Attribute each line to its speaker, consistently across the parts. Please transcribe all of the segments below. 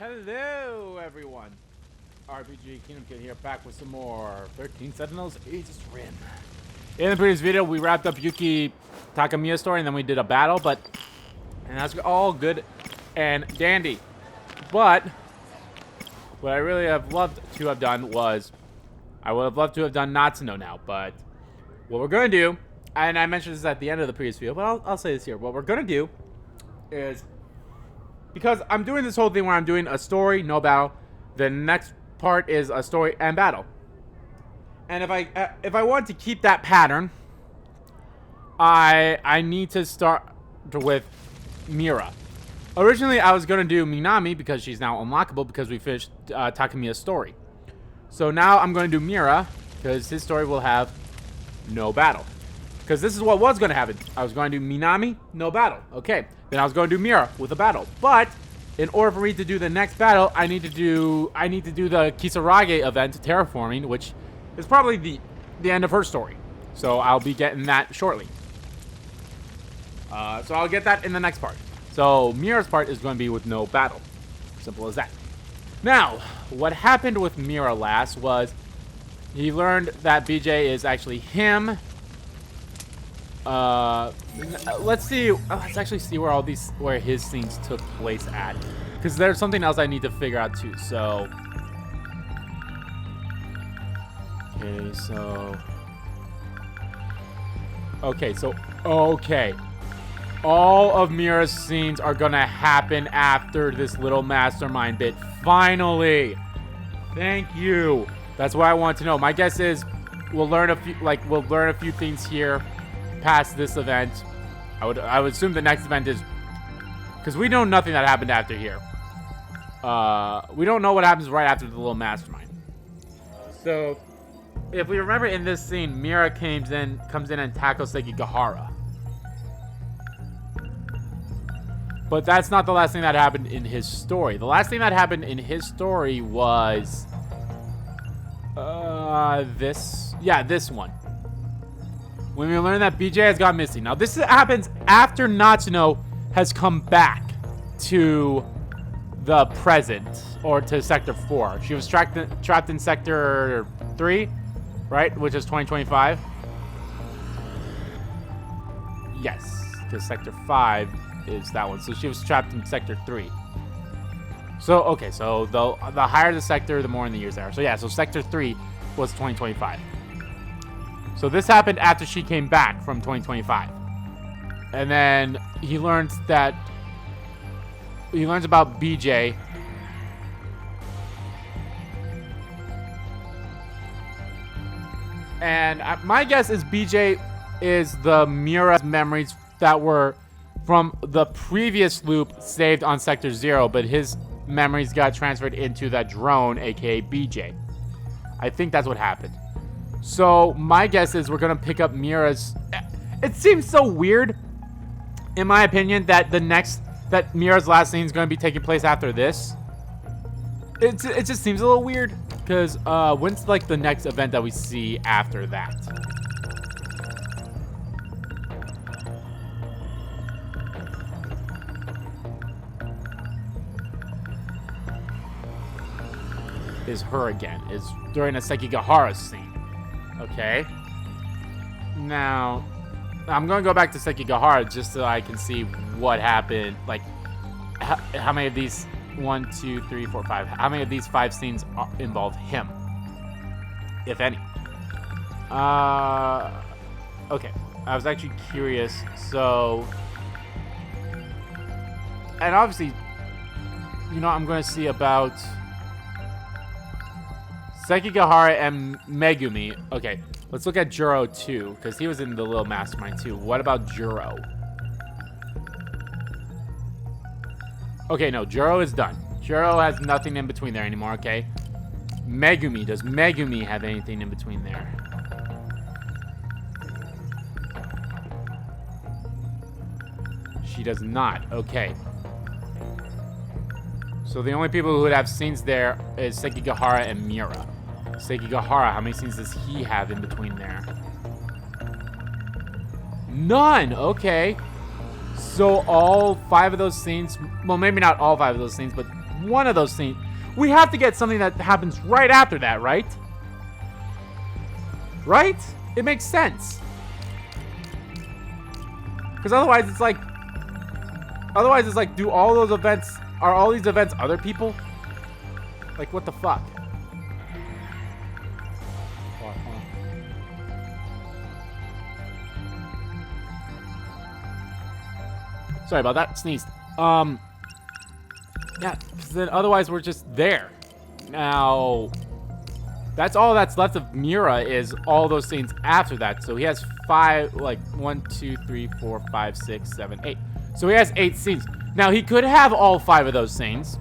Speaker 1: Hello, everyone. RPG Kingdom Kid here, back with some more 13 Sentinels Aegis Rim. In the previous video, we wrapped up Yuki Takamiya's story, and then we did a battle, and that's all good and dandy. But what I really have loved to have done was, I would have loved to have done Natsuno now, but what we're going to do, and I mentioned this at the end of the previous video, but I'll say this here. What we're going to do is, because I'm doing this whole thing where I'm doing a story, no battle, the next part is a story and battle. And if I want to keep that pattern, I need to start with Miura. Originally, I was going to do Minami because she's now unlockable because we finished Takamiya's story. So now I'm going to do Miura because his story will have no battle. Because this is what was going to happen. I was going to do Minami, no battle. Okay. Then I was going to do Miura with a battle. But in order for me to do the next battle, I need to do the Kisarage event, terraforming, which is probably the end of her story. So I'll be getting that shortly. So I'll get that in the next part. So Miura's part is going to be with no battle. Simple as that. Now, what happened with Miura last was he learned that BJ is actually him. Let's see. Let's actually see where his scenes took place at, because there's something else I need to figure out too. So, okay. All of Miura's scenes are gonna happen after this little mastermind bit. Finally, thank you. That's what I want to know. My guess is we'll learn a few things here past this event. I would assume the next event is, because we know nothing that happened after here. We don't know what happens right after the little mastermind. So, if we remember in this scene, Miura comes in and tackles Sekigahara. But that's not the last thing that happened in his story. The last thing that happened in his story was this one. When we learn that BJ has gone missing. Now, this happens after Natsuno has come back to the present, or to Sector 4. She was trapped in Sector 3, right? Which is 2025. Yes, because Sector 5 is that one. So she was trapped in Sector 3. So, okay, so the higher the sector, the more in the years there are. So, yeah, so Sector 3 was 2025. So this happened after she came back from 2025. And then he learns about BJ. And my guess is BJ is the Miura's memories that were from the previous loop saved on Sector 0, but his memories got transferred into that drone, aka BJ. I think that's what happened. So my guess is we're gonna pick up Miura's. It seems so weird, in my opinion, that Miura's last scene is gonna be taking place after this. It just seems a little weird, because when's like the next event that we see after that? Is her again? Is during a Sekigahara scene? Okay. Now, I'm going to go back to Sekigahara just so I can see what happened. Like, how many of these 1, 2, 3, 4, 5? How many of these 5 scenes involve him, if any? Okay. I was actually curious. So, and obviously, I'm going to see about Sekigahara and Megumi. Okay, let's look at Juro too, because he was in the little mastermind too. What about Juro? Okay, no, Juro is done. Juro has nothing in between there anymore, okay? Megumi, does Megumi have anything in between there? She does not, okay. So the only people who would have scenes there is Sekigahara and Miura. Sekigahara, how many scenes does he have in between there? None! Okay. So all 5 of those scenes, well, maybe not all 5 of those scenes, but one of those scenes. We have to get something that happens right after that, right? Right? It makes sense. Because otherwise it's like, do all those events, are all these events other people? Like, what the fuck? Sorry about that. Sneezed. Yeah, because then otherwise we're just there. Now, that's all that's left of Miura is all those scenes after that. So he has 5, like 1, 2, 3, 4, 5, 6, 7, 8. So he has 8 scenes. Now he could have all 5 of those scenes.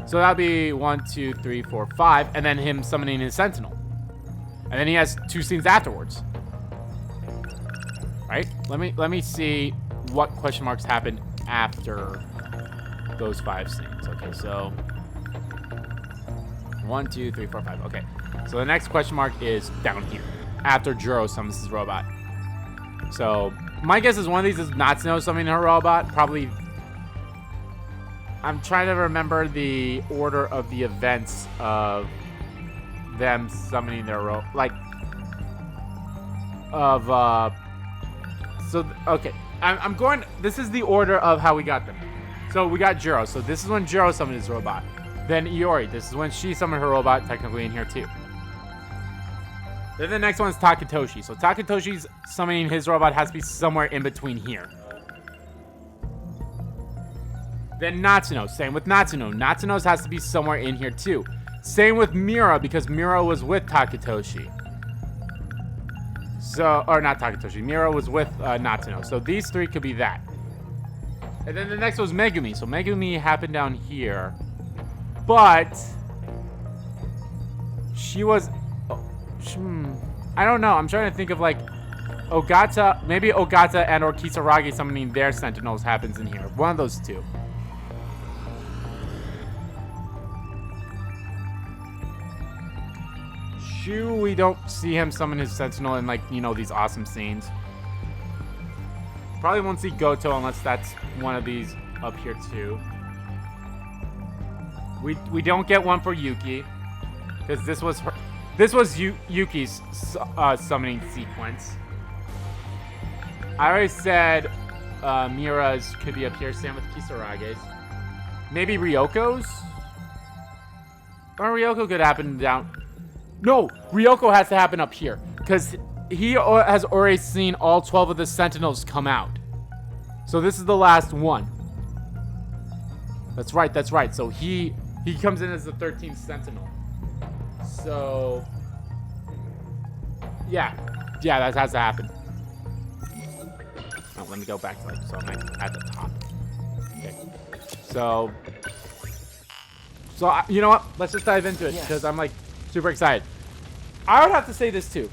Speaker 1: So that'd be 1, 2, 3, 4, 5, and then him summoning his Sentinel. And then he has 2 scenes afterwards. Right? Let me see what question marks happened after those 5 scenes. Okay, so 1, 2, 3, 4, 5. Okay, so the next question mark is down here after Juro summons his robot. So my guess is one of these is Natsuno summoning her robot. Probably. I'm trying to remember the order of the events of them summoning their robot. Like of so okay. I'm going. This is the order of how we got them. So we got Juro. So this is when Juro summoned his robot. Then Iori. This is when she summoned her robot, technically in here too. Then the next one is Takatoshi. So Takatoshi's summoning his robot has to be somewhere in between here. Then Natsuno. Same with Natsuno. Natsuno's has to be somewhere in here too. Same with Miura because Miura was with Takatoshi. So, or not Takatoshi. Miura was with Natsuno. So these 3 could be that. And then the next was Megumi. So Megumi happened down here. But she was... I don't know. I'm trying to think of like Ogata. Maybe Ogata and or Kisaragi summoning their Sentinels happens in here. One of those 2. Shu, we don't see him summon his Sentinel in like, you know, these awesome scenes. Probably won't see Goto unless that's one of these up here too. We don't get one for Yuki because this was her. This was Yuki's summoning sequence. I already said Miura's could be up here. Same with Kisarage's. Maybe Ryoko's? Or Ryoko could happen down... No! Ryoko has to happen up here. Because he has already seen all 12 of the Sentinels come out. So this is the last one. That's right, that's right. So he comes in as the 13th Sentinel. So, yeah, that has to happen. Oh, let me go back to like, so I'm like at the top. Okay. So you know what? Let's just dive into it because I'm like super excited. I would have to say this too.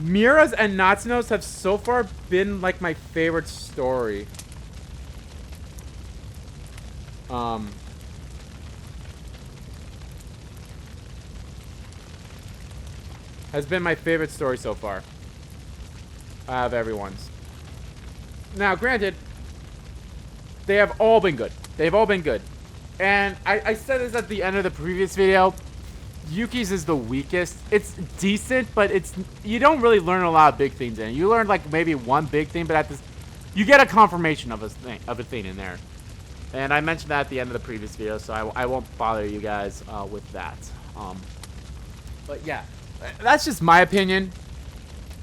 Speaker 1: Miura's and Natsuno's have so far been like my favorite story. Has been my favorite story so far. Out of everyone's. Now, granted, they have all been good. They've all been good. And I said this at the end of the previous video. Yuki's is the weakest. It's decent, but you don't really learn a lot of big things in it. You learn like maybe one big thing, but you get a confirmation of a thing in there. And I mentioned that at the end of the previous video, so I won't bother you guys with that. But yeah. That's just my opinion.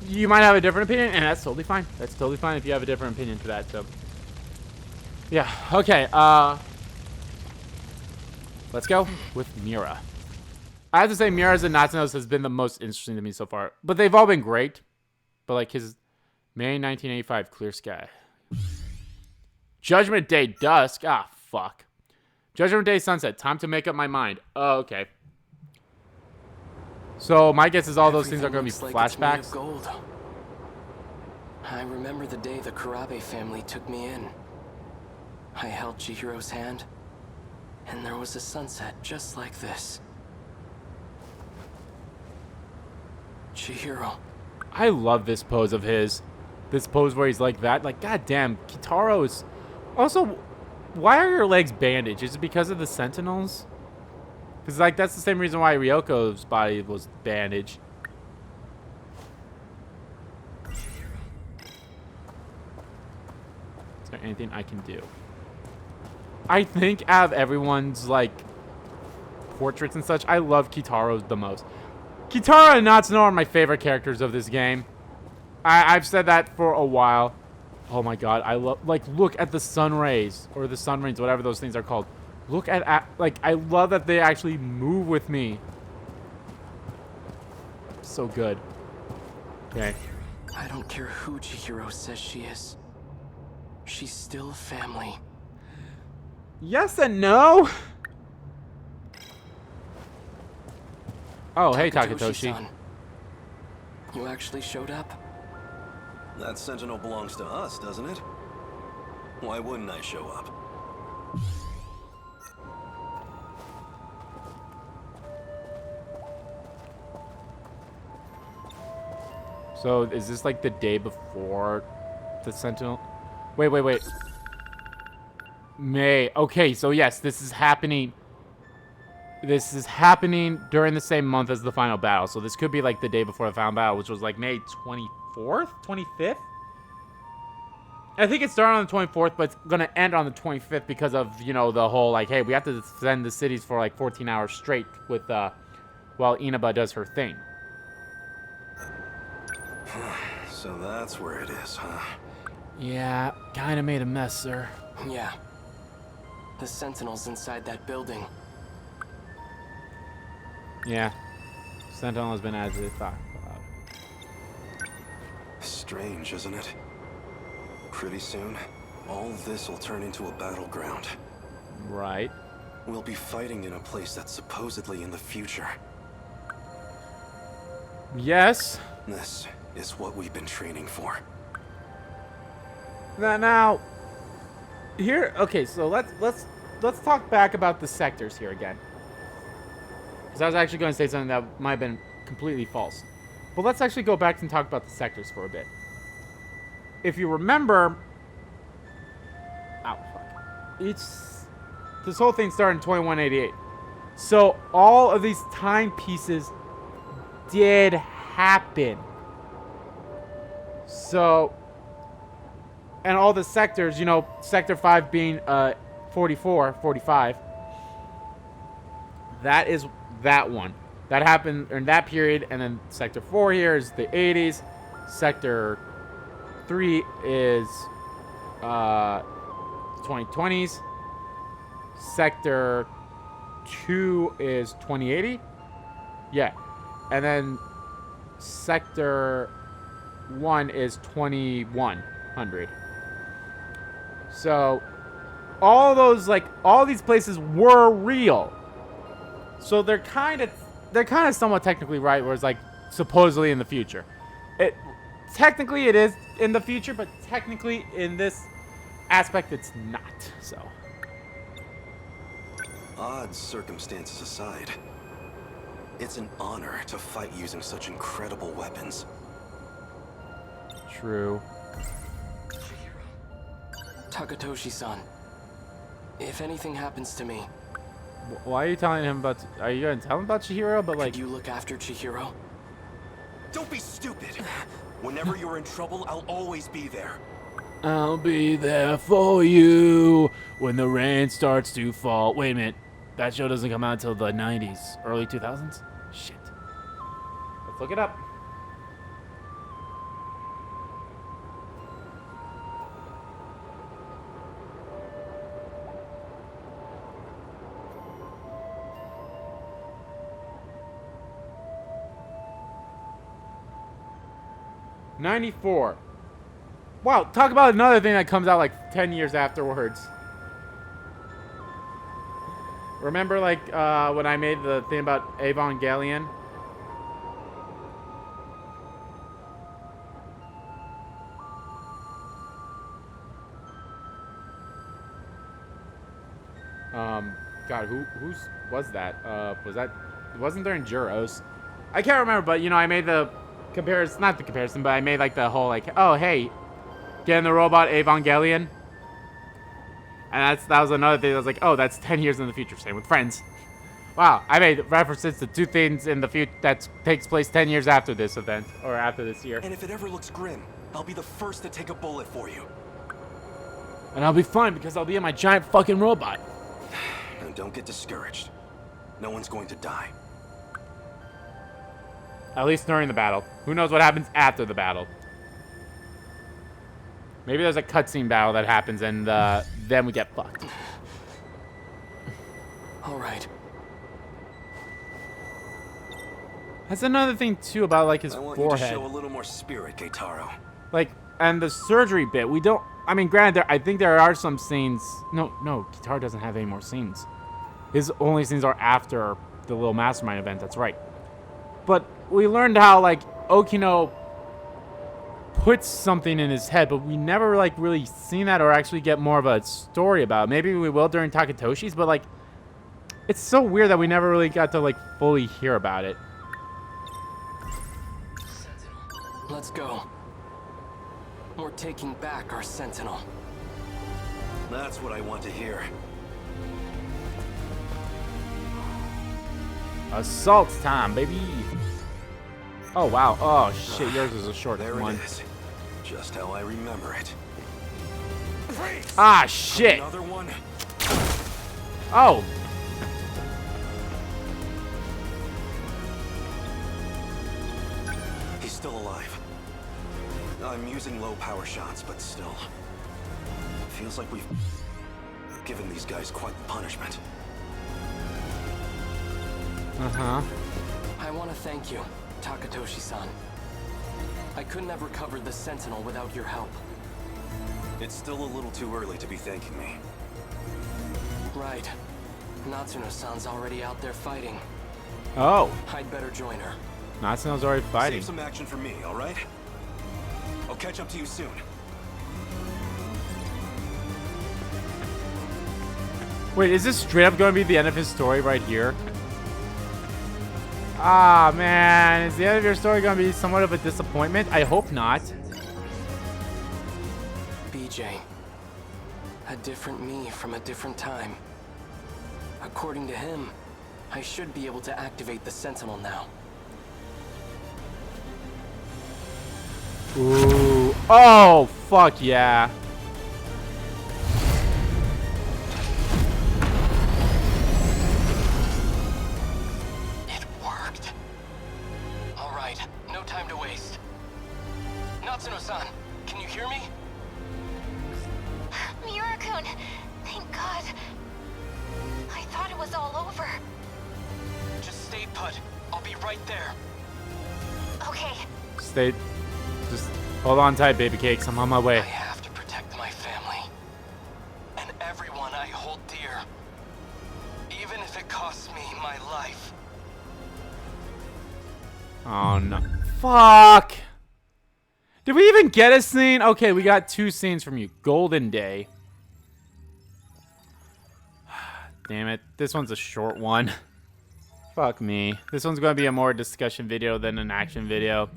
Speaker 1: You might have a different opinion, and that's totally fine. That's totally fine if you have a different opinion for that. So, yeah. Okay. Let's go with Miura. I have to say, Miura's and Natsuno's has been the most interesting to me so far. But they've all been great. But like his May 1985 Clear Sky. Judgment Day Dusk. Ah, fuck. Judgment Day Sunset. Time to make up my mind. Oh, okay. So my guess is all those things are going to be flashbacks.
Speaker 2: Gold. I remember the day the Kurabe family took me in. I held Chihiro's hand, and there was a sunset just like this. Chihiro.
Speaker 1: I love this pose of his. This pose where he's like that. Like, goddamn, Keitaro is... Also, why are your legs bandaged? Is it because of the Sentinels? Because, like, that's the same reason why Ryoko's body was bandaged. Is there anything I can do? I think out of everyone's, like, portraits and such, I love Keitaro's the most. Keitaro and Natsuno are my favorite characters of this game. I've said that for a while. Oh my god, I love, like, look at the sun rays, or the sun rays, whatever those things are called. Look at, like, I love that they actually move with me. So good. Okay.
Speaker 2: I don't care who Chihiro says she is. She's still family.
Speaker 1: Yes and no. Oh, hey, Takatoshi.
Speaker 2: Takatoshi-san. You actually showed up?
Speaker 3: That Sentinel belongs to us, doesn't it? Why wouldn't I show up?
Speaker 1: So, is this like the day before the Sentinel? Wait. May. Okay, so yes, this is happening. This is happening during the same month as the final battle. So this could be like the day before the final battle, which was like May 24th? 25th? I think it started on the 24th, but it's going to end on the 25th because of, you know, the whole, like, hey, we have to defend the cities for like 14 hours straight with, while Inaba does her thing.
Speaker 3: So that's where it is, huh?
Speaker 1: Yeah, kind of made a mess, sir.
Speaker 2: Yeah. The Sentinels inside that building.
Speaker 1: Yeah. Sentinel has been as they thought.
Speaker 3: Strange, isn't it? Pretty soon, all this will turn into a battleground.
Speaker 1: Right.
Speaker 3: We'll be fighting in a place that's supposedly in the future.
Speaker 1: Yes.
Speaker 3: This is what we've been training for.
Speaker 1: Now, here. Okay, so let's talk back about the sectors here again. Because I was actually going to say something that might have been completely false. But let's actually go back and talk about the sectors for a bit. If you remember... Ow, fuck. This whole thing started in 2188. So, all of these timepieces did happen. So... And all the sectors, you know, Sector 5 being 45. That is that one. That happened in that period, and then Sector 4 here is the 80s. Sector 3 is 2020s. Sector 2 is 2080. Yeah. And then Sector 1 is 2100. So, all those, like, all these places were real. So they're kind of somewhat technically right, where it's like supposedly in the future. Technically it is in the future, but technically in this aspect it's not. So.
Speaker 3: Odd circumstances aside, it's an honor to fight using such incredible weapons.
Speaker 1: True.
Speaker 2: Takatoshi-san, if anything happens to me,
Speaker 1: Why are you telling him about... Are you going to tell him about Chihiro? But, like...
Speaker 2: could you look after Chihiro?
Speaker 3: Don't be stupid! Whenever you're in trouble, I'll always be there.
Speaker 1: I'll be there for you when the rain starts to fall. Wait a minute. That show doesn't come out until the 90s. Early 2000s? Shit. Let's look it up. '94. Wow, talk about another thing that comes out like 10 years afterwards. Remember, like, when I made the thing about Evangelion? God, who's was that? Wasn't there in Juros? I can't remember, but, you know, I made the comparison, not the comparison, but I made, like, the whole, like, oh, hey, getting the robot Evangelion. And that was another thing that was like, oh, that's 10 years in the future. Same with Friends. Wow, I made references to two things in the future that takes place 10 years after this event, or after this year.
Speaker 3: And if it ever looks grim, I'll be the first to take a bullet for you.
Speaker 1: And I'll be fine because I'll be in my giant fucking robot.
Speaker 3: And don't get discouraged. No one's going to die.
Speaker 1: At least during the battle. Who knows what happens after the battle? Maybe there's a cutscene battle that happens and then we get fucked.
Speaker 2: All right.
Speaker 1: That's another thing too about like his
Speaker 3: I want
Speaker 1: forehead.
Speaker 3: you to show a little more spirit, Keitaro.
Speaker 1: Like, and the surgery bit, we don't... I mean, granted, I think there are some scenes... No, Keitaro doesn't have any more scenes. His only scenes are after the little mastermind event, that's right. But we learned how, like, Okino puts something in his head, but we never, like, really seen that or actually get more of a story about it. Maybe we will during Takatoshi's, but, like, it's so weird that we never really got to, like, fully hear about it.
Speaker 2: Let's go. We're taking back our Sentinel.
Speaker 3: That's what I want to hear.
Speaker 1: Assault time, baby. Oh, wow. Oh, shit. Yours is a short
Speaker 3: There
Speaker 1: one.
Speaker 3: it is. Just how I remember it.
Speaker 1: Ah, shit.
Speaker 3: Another one.
Speaker 1: Oh.
Speaker 3: He's still alive. I'm using low power shots, but still. Feels like we've given these guys quite the punishment.
Speaker 1: Uh-huh.
Speaker 2: I want to thank you, Takatoshi-san. I couldn't have recovered the Sentinel without your help.
Speaker 3: It's still a little too early to be thanking me.
Speaker 2: Right. Natsuno-san's already out there fighting.
Speaker 1: Oh.
Speaker 2: I'd better join her.
Speaker 1: Natsuno's already fighting.
Speaker 3: Save some action for me, all right? I'll catch up to you soon.
Speaker 1: Wait, is this straight up going to be the end of his story right here? Ah, man. Is the end of your story going to be somewhat of a disappointment? I hope not.
Speaker 2: BJ. A different me from a different time. According to him, I should be able to activate the Sentinel now.
Speaker 1: Ooh. Oh, fuck yeah.
Speaker 2: It worked. All right, no time to waste. Natsuno-san, can you hear me?
Speaker 4: Miura-kun, thank God. I thought it was all over.
Speaker 2: Just stay put. I'll be right there.
Speaker 4: Okay.
Speaker 1: Stay. Just hold on tight, baby cakes. I'm on my way.
Speaker 2: I have to protect my family. And everyone I hold dear. Even if it costs me my life.
Speaker 1: Oh, no. Fuck. Did we even get a scene? Okay, we got 2 scenes from you. Golden Day. Damn it. This one's a short one. Fuck me. This one's going to be a more discussion video than an action video.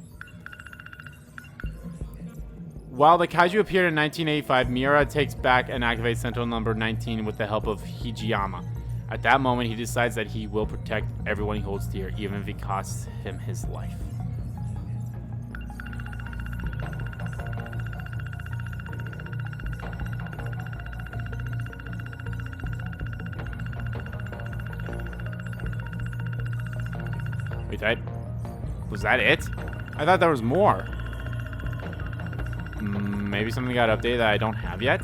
Speaker 1: While the kaiju appeared in 1985, Miura takes back and activates Sentinel number 19 with the help of Hijiyama. At that moment, he decides that he will protect everyone he holds dear, even if it costs him his life. Wait, was that it? I thought there was more. Maybe something got updated that I don't have yet?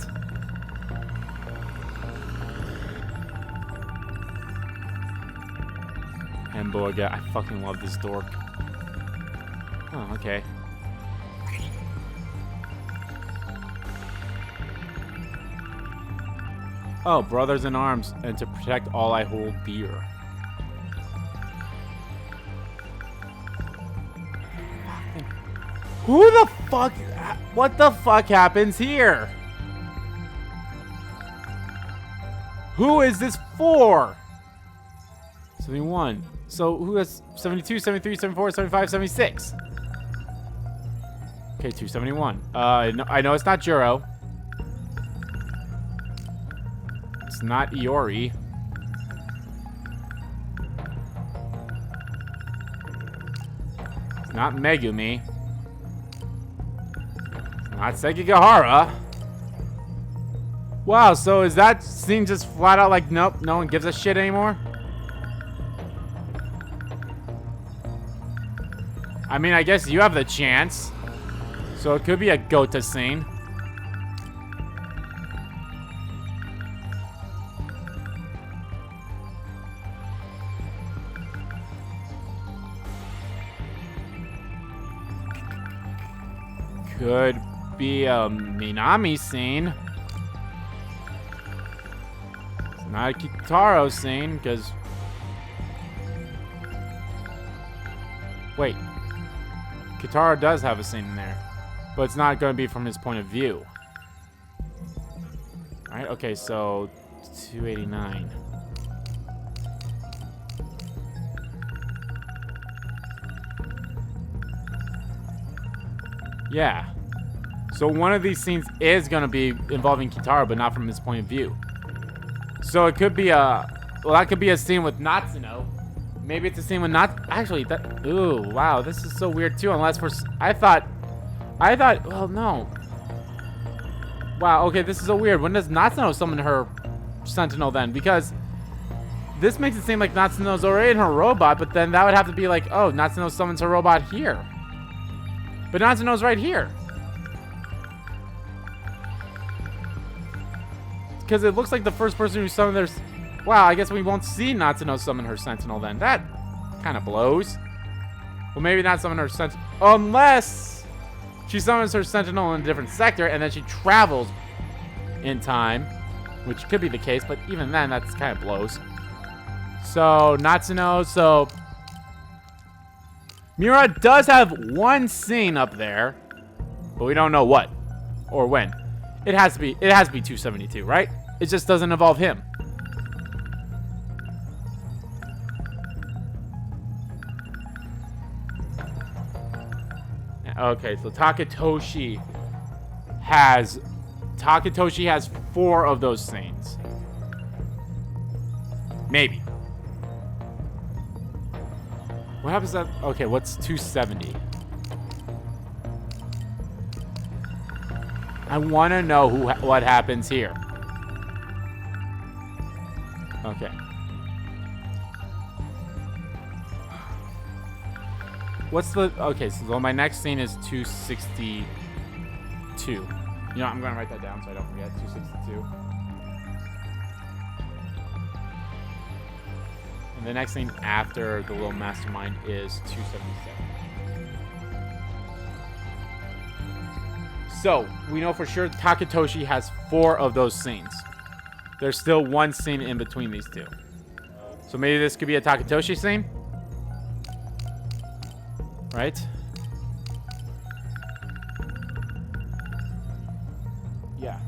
Speaker 1: Hamburger. I fucking love this dork. Oh, okay. Oh, brothers in arms, and to protect all I hold dear. Who the fuck? What the fuck happens here? Who is this for? 71. So who has 72, 73, 74, 75, 76? Okay, 271. I know it's not Juro. It's not Iori. not Megumi. It's not Sekigahara. Wow, so is that scene just flat out like, nope, no one gives a shit anymore? I mean, I guess you have the chance. So it could be a Gota scene. Could be a Minami scene. It's not a Keitaro scene, because... Wait. Keitaro does have a scene in there. But it's not going to be from his point of view. Alright, okay, so... 289. Yeah. So one of these scenes is going to be involving Keitaro, but not from his point of view. So it could be a... Well, that could be a scene with Natsuno. Maybe it's a scene with Actually, that... Ooh, wow. This is so weird, too. Unless for... I thought... Well, no. Wow, okay, this is so weird. When does Natsuno summon her Sentinel, then? Because... This makes it seem like Natsuno's already in her robot, but then that would have to be like, oh, Natsuno summons her robot here. But Natsuno's right here. Because it looks like the first person who summoned their... Wow, I guess we won't see Natsuno summon her Sentinel then. That kind of blows. Well, maybe not summon her Sentinel. Unless she summons her Sentinel in a different sector and then she travels in time. Which could be the case, but even then, that's kind of blows. So, Natsuno, so... Miura does have one scene up there, but we don't know what or when. It has to be 272, right? It just doesn't involve him. Okay, so Takatoshi has 4 of those scenes. Maybe. What happens to that? Okay, what's 270? I want to know what happens here. Okay. What's the... Okay, so my next scene is 262. You know, I'm going to write that down so I don't forget. 262. And the next scene after the little mastermind is 277. So, we know for sure Takatoshi has 4 of those scenes. There's still one scene in between these two. So maybe this could be a Takatoshi scene? Right? Yeah.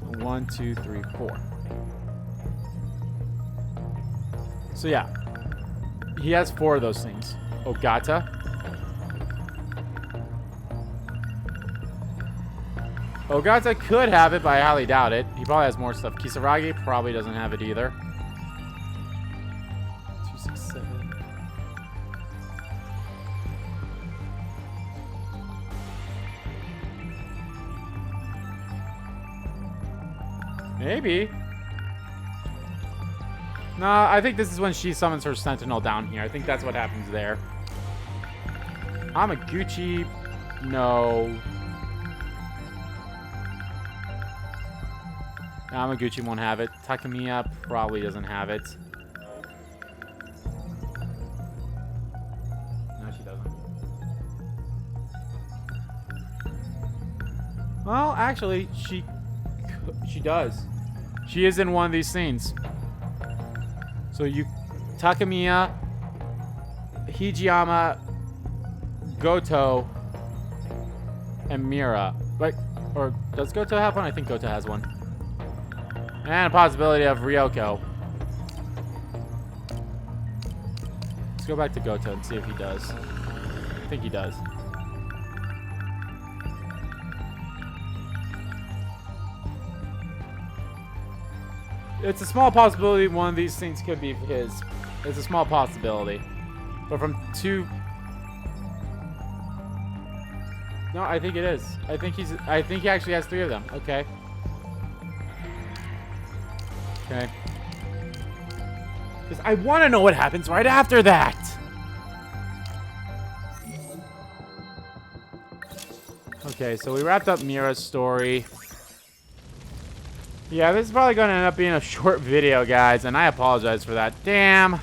Speaker 1: So 1, 2, 3, 4. So yeah. He has 4 of those things. Ogata. Ogata could have it, but I highly doubt it. He probably has more stuff. Kisaragi probably doesn't have it either. 267. Maybe. No, I think this is when she summons her Sentinel down here. I think that's what happens there. Amaguchi, no. Amaguchi won't have it. Takamiya probably doesn't have it. No, she doesn't. Well, actually, she does. She is in one of these scenes. So you, Takamiya, Hijiyama, Goto, and Miura. Right? Or does Goto have one? I think Goto has one. And a possibility of Ryoko. Let's go back to Goto and see if he does. I think he does. It's a small possibility one of these things could be his. It's a small possibility. But from 2... No, I think it is. I think he actually has 3 of them. Okay. Okay. Because I want to know what happens right after that. Okay, so we wrapped up Miura's story. Yeah, this is probably going to end up being a short video, guys, and I apologize for that. Damn.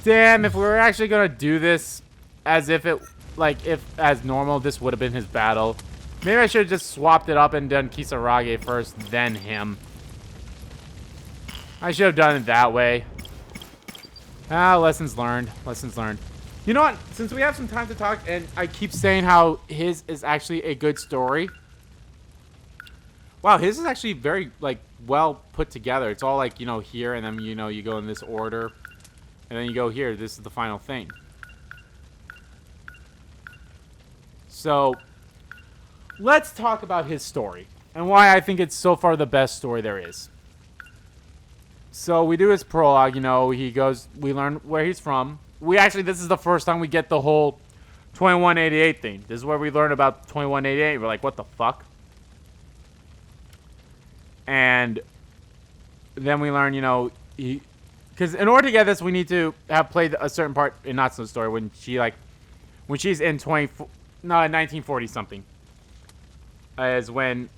Speaker 1: Damn, if we were actually going to do this as if it, like, if as normal, this would have been his battle. Maybe I should have just swapped it up and done Kisarage first, then him. I should have done it that way. Ah, lessons learned. Lessons learned. You know what? Since we have some time to talk, and I keep saying how his is actually a good story. Wow, his is actually very, like, well put together. It's all, like, you know, here, and then, you know, you go in this order. And then you go here. This is the final thing. So, let's talk about his story. And why I think it's so far the best story there is. So, we do his prologue, you know, he goes, we learn where he's from. We actually, this is the first time we get the whole 2188 thing. This is where we learn about 2188. We're like, what the fuck? And then we learn, you know, because in order to get this, we need to have played a certain part in Natsuno's story when she, like, when she's in 1940 something, is when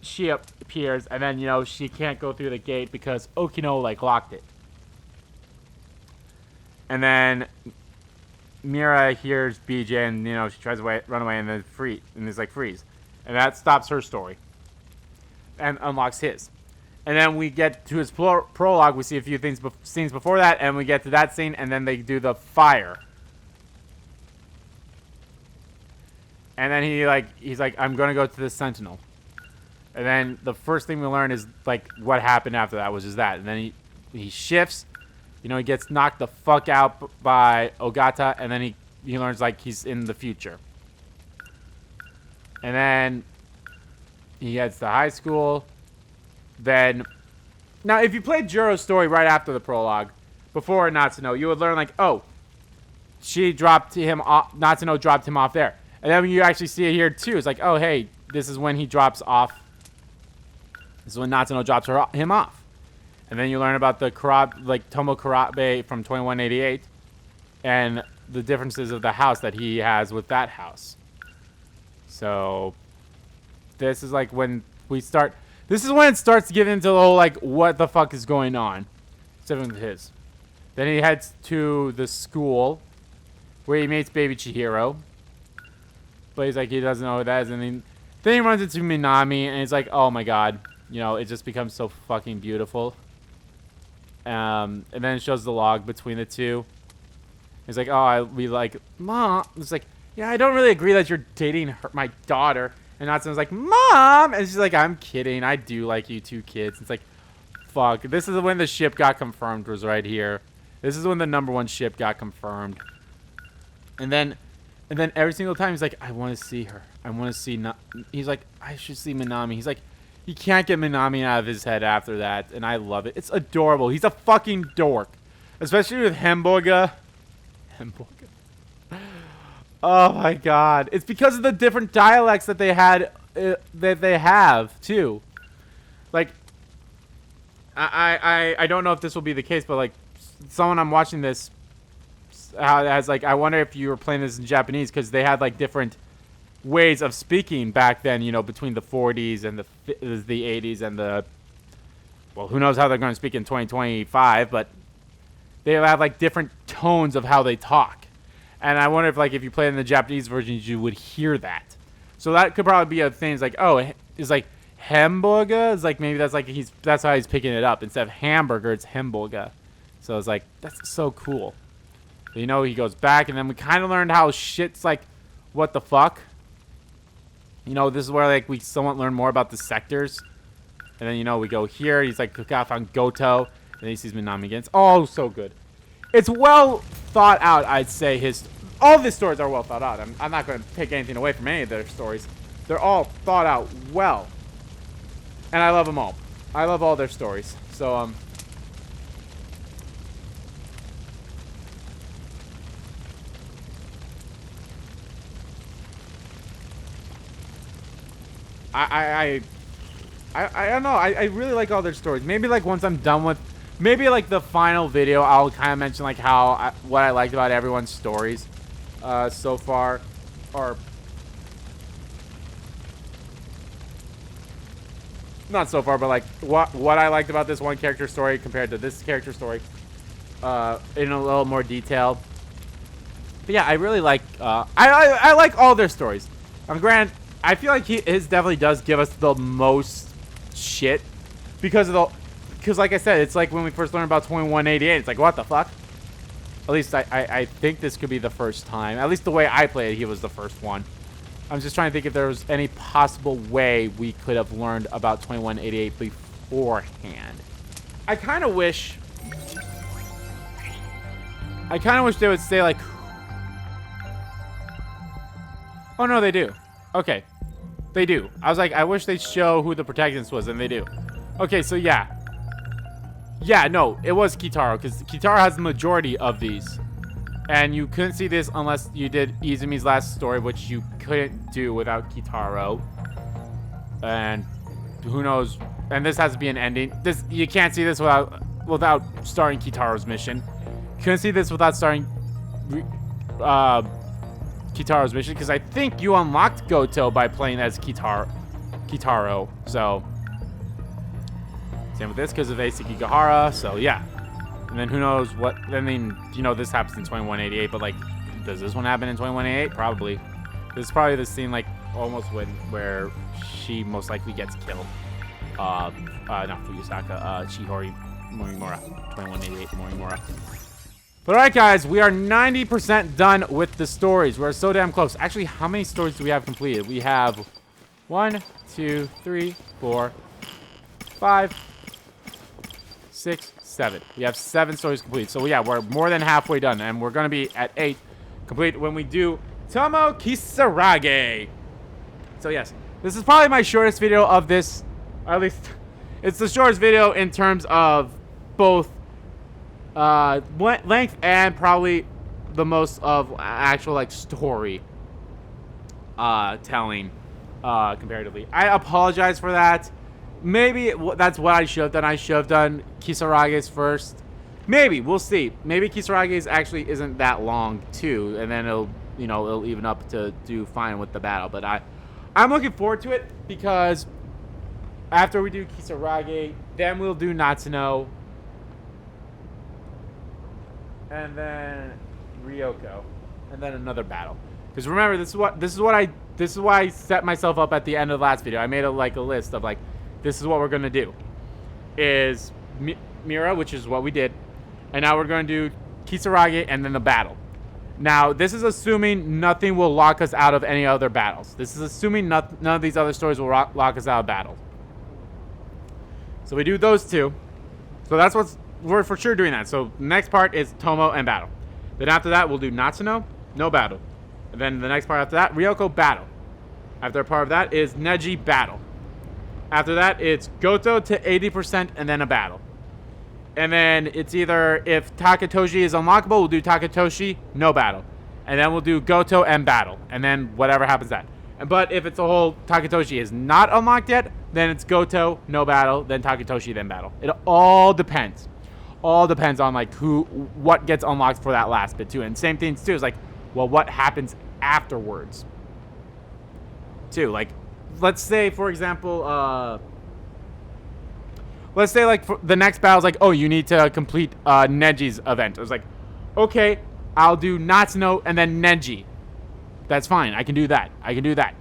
Speaker 1: she appears, and then, you know, she can't go through the gate because Okino, like, locked it. And then Miura hears BJ, and, you know, she tries to run away, and then it's like freeze. And that stops her story. And unlocks his. And then we get to his prologue. We see a few scenes before that, and we get to that scene, and then they do the fire. And then he's like, I'm gonna go to the Sentinel. And then the first thing we learn is, like, what happened after that was just that. And then he shifts. You know, he gets knocked the fuck out by Ogata, and then he learns, like, he's in the future. And then he heads to high school. Then, now, if you played Juro's story right after the prologue, before Natsuno, you would learn, like, oh, she dropped him off, Natsuno dropped him off there. And then when you actually see it here, too, it's like, oh, hey, this is when he drops off. This is when Natsuno drops him off. And then you learn about the Tomo Kurabe from 2188 and the differences of the house that he has with that house. So this is like when we start. This is when it starts to get into the whole, like, what the fuck is going on. Except with his. Then he heads to the school where he meets baby Chihiro. But he's like, he doesn't know who that is. And then he runs into Minami, and he's like, oh my god. You know, it just becomes so fucking beautiful. And then it shows the log between the two. He's like, oh, I'll be like, Mom. It's like, yeah, I don't really agree that you're dating my daughter. And Natsuno's like, Mom! And she's like, I'm kidding. I do like you two kids. It's like, fuck. This is when the ship got confirmed, was right here. This is when the #1 ship got confirmed. And then every single time he's like, I want to see her. I want to see... He's like, I should see Minami. He's like, he can't get Minami out of his head after that. And I love it. It's adorable. He's a fucking dork. Especially with Hemboga. Oh my god. It's because of the different dialects that they had, that they have, too. Like, I don't know if this will be the case, but, like, someone I'm watching this has, like, I wonder if you were playing this in Japanese, because they had, like, different ways of speaking back then, you know, between the 40s and the 80s and the... Well, who knows how they're going to speak in 2025, but they have, like, different tones of how they talk. And I wonder if, like, if you play in the Japanese versions, you would hear that. So that could probably be a thing. It's like, oh, it's like hamburger. It's like maybe that's how he's picking it up. Instead of hamburger, it's hamburger. So it's like, that's so cool. You know, he goes back, and then we kind of learned how shit's like, what the fuck? You know, this is where, like, we somewhat learn more about the sectors. And then, you know, we go here. He's like, look out on Goto. And then he sees Minami again. It's all so good. It's well thought out, I'd say. All of his stories are well thought out. I'm not going to take anything away from any of their stories. They're all thought out well. And I love them all. I love all their stories. So, I don't know. I really like all their stories. Maybe like once I'm done with, maybe like the final video, I'll kind of mention like what I liked about everyone's stories, so far, or not so far, but like what I liked about this one character story compared to this character story, in a little more detail. But yeah, I really like, I like all their stories. Granted, I feel like his definitely does give us the most shit because like I said, it's like when we first learned about 2188, it's like, what the fuck? At least I think this could be the first time. At least the way I played it, he was the first one. I'm just trying to think if there was any possible way we could have learned about 2188 beforehand. I kind of wish they would say like, oh no, they do. Okay. They do. I was like, I wish they'd show who the protagonist was, and they do. Okay, so yeah. Yeah, no, it was Keitaro, because Keitaro has the majority of these. And you couldn't see this unless you did Izumi's last story, which you couldn't do without Keitaro. And who knows? And this has to be an ending. You can't see this without starting Kitaro's mission. You couldn't see this without starting Keitaro's mission, because I think you unlocked Goto by playing as Keitaro. So same with this because of Ace Sekigahara. So yeah. And then who knows what, I mean, you know, this happens in 2188, but like, does this one happen in 2188? Probably. This is probably the scene like almost where she most likely gets killed. Not Fuyusaka, Chihori Morimura. 2188 Morimura. But alright guys, we are 90% done with the stories. We're so damn close. Actually, how many stories do we have completed? We have 1, 2, 3, 4, 5, 6, 7. We have 7 stories complete. So yeah, we're more than halfway done. And we're going to be at 8 complete when we do Tomo Kisarage. So yes, this is probably my shortest video of this. Or at least, it's the shortest video in terms of both length and probably the most of actual like story telling comparatively. I apologize for that. Maybe that's what I should have done. I should have done Kisarage's first. Maybe, we'll see. Maybe Kisarage's actually isn't that long too, and then it'll even up to do fine with the battle. But I'm looking forward to it because after we do Kisarage, then we'll do Natsuno, and then Ryoko, and then another battle. Because remember, this is why I set myself up at the end of the last video. I made a list of like, this is what we're gonna do. Is Miura, which is what we did, and now we're gonna do Kisarage and then the battle. Now, this is assuming nothing will lock us out of any other battles. This is assuming none of these other stories will lock us out of battles. So we do those two. So that's we're for sure doing that. So next part is Tomo and battle. Then after that, we'll do Natsuno, no battle. And then the next part after that, Ryoko, battle. After part of that is Neji, battle. After that, it's Goto to 80% and then a battle. And then it's either, if Takatoshi is unlockable, we'll do Takatoshi, no battle. And then we'll do Goto and battle. And then whatever happens that. But if it's a whole Takatoshi is not unlocked yet, then it's Goto, no battle, then Takatoshi, then battle. It all depends. All depends on like what gets unlocked for that last bit too. And same things too, is like, well, what happens afterwards too. Like, let's say, for example, let's say like for the next battle is like, oh, you need to complete Neji's event. I was like, okay, I'll do Natsuno and then Neji. That's fine. I can do that. I can do that.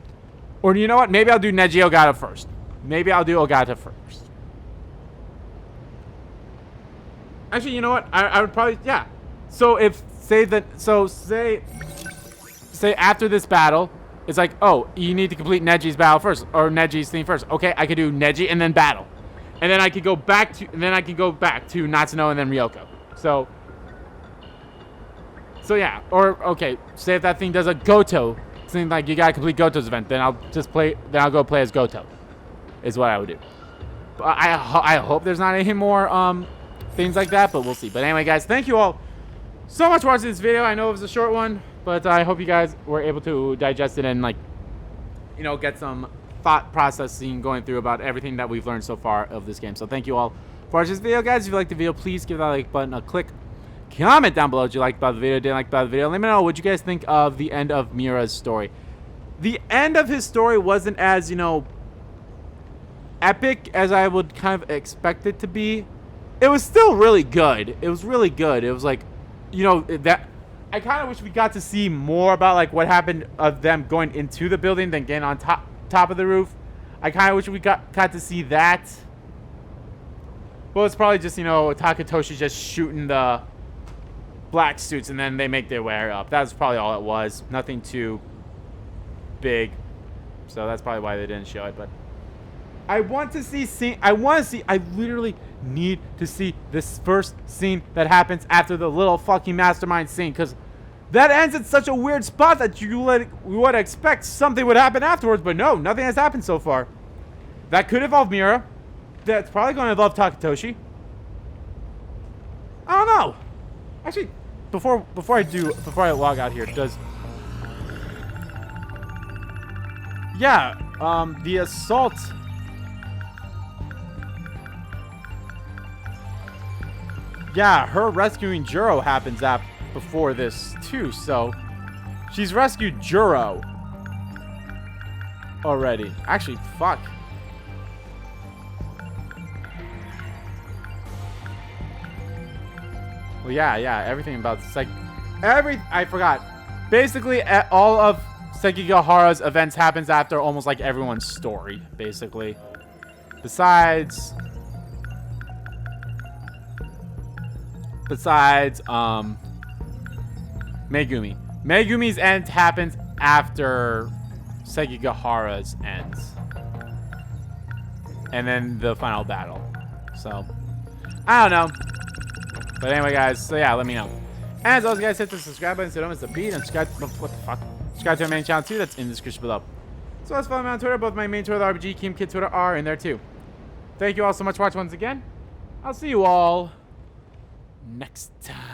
Speaker 1: Or you know what? Maybe I'll do Neji Ogata first. Maybe I'll do Ogata first. Actually, you know what? I would probably, yeah. So if say after this battle, it's like, oh, you need to complete Neji's battle first, or Neji's thing first. Okay, I could do Neji and then battle, and then I could go back to, Natsuno and then Ryoko. So yeah. Or okay, say if that thing does a Goto, seems like you gotta complete Goto's event, then I'll go play as Goto. Is what I would do. I hope there's not any more things like that, but we'll see. But anyway, guys, thank you all so much for watching this video. I know it was a short one, but I hope you guys were able to digest it and, like, you know, get some thought processing going through about everything that we've learned so far of this game. So thank you all for watching this video, guys. If you liked the video, please give that like button a click. Comment down below what you liked about the video, didn't like about the video. Let me know what you guys think of the end of Miura's story. The end of his story wasn't as, you know, epic as I would kind of expect it to be. It was still really good. It was really good. It was like, you know, that I kind of wish we got to see more about, like, what happened of them going into the building than getting on top of the roof. I kind of wish we got to see that. Well, it's probably just, you know, Takatoshi just shooting the black suits and then they make their way up. That's probably all it was. Nothing too big. So that's probably why they didn't show it. But I want to see I literally need to see this first scene that happens after the little fucking mastermind scene, because that ends at such a weird spot that you would expect something would happen afterwards, but no, nothing has happened so far. That could involve Miura. That's probably going to involve Takatoshi. I don't know. Actually, before I log out here, the assault. Yeah, her rescuing Juro happens before this too, so she's rescued Juro already. Actually, fuck. Well, yeah, everything about I forgot. Basically, all of Sekigahara's events happens after almost like everyone's story, basically. Besides Megumi. Megumi's end happens after Sekigahara's ends. And then the final battle. So, I don't know. But anyway, guys, so yeah, let me know. And as always, guys, hit the subscribe button so you don't miss a beat. And subscribe to our main channel, too. That's in the description below. So let's follow me on Twitter. Both my main Twitter, the RPG, Keem Kid Twitter are in there, too. Thank you all so much for watching once again. I'll see you all next time.